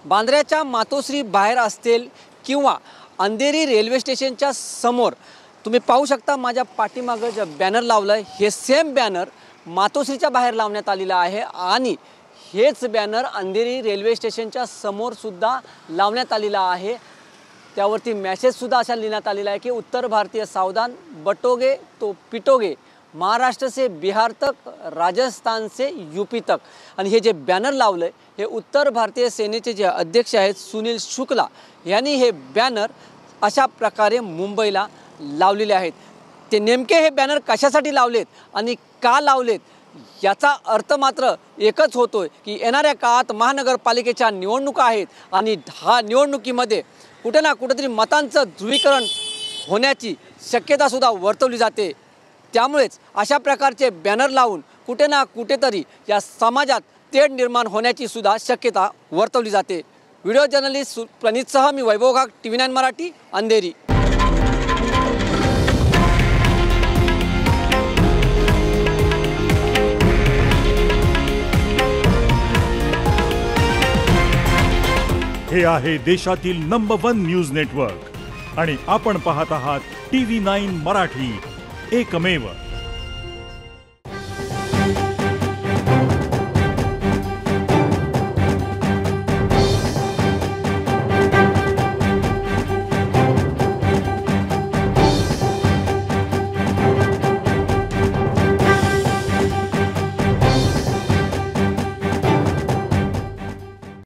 बांद्र्याच्या मातोश्री बाहेर असतील किंवा अंधेरी रेल्वे स्टेशनच्या समोर तुम्ही पाहू शकता माझ्या पाठीमागं जे बॅनर लावलं आहे हे सेम बॅनर मातोश्रीच्या बाहेर लावण्यात आलेला आहे आणि हेच बॅनर अंधेरी रेल्वे स्टेशनच्या समोर सुद्धा लावण्यात आलेला आहे। त्यावरती मेसेज सुद्धा अशा लिहिण्यात आलेला आहे की उत्तर भारतीय सावधान, बटोगे तो पिटोगे, महाराष्ट्र से बिहार तक, राजस्थान से यूपी तक। आणि हे जे बॅनर लावलं आहे हे उत्तर भारतीय सेनेचे जे अध्यक्ष आहेत सुनील शुक्ला यांनी हे बॅनर अशा प्रकारे मुंबईला लावलेले आहेत। ते नेमके हे बॅनर कशासाठी लावलेत आणि का लावलेत याचा अर्थ मात्र एकच होतोय की येणाऱ्या काळात महानगरपालिकेच्या निवडणुका आहेत आणि हा निवडणुकीमध्ये कुठे ना कुठेतरी मतांचं ध्रुवीकरण होण्याची शक्यता सुद्धा वर्तवली जाते। त्यामुळेच अशा प्रकारचे बॅनर लावून कुठे ना कुठेतरी या समाजात तेढ निर्माण होण्याची सुद्धा शक्यता वर्तवली जाते। व्हिडिओ जर्नलिस्ट प्रणितसह मी वैभव घाग, TV9 मराठी, अंधेरी। हे आहे देशातील नंबर 1 न्यूज नेटवर्क आणि आपण पाहत आहात TV9 मराठी, एकमेव।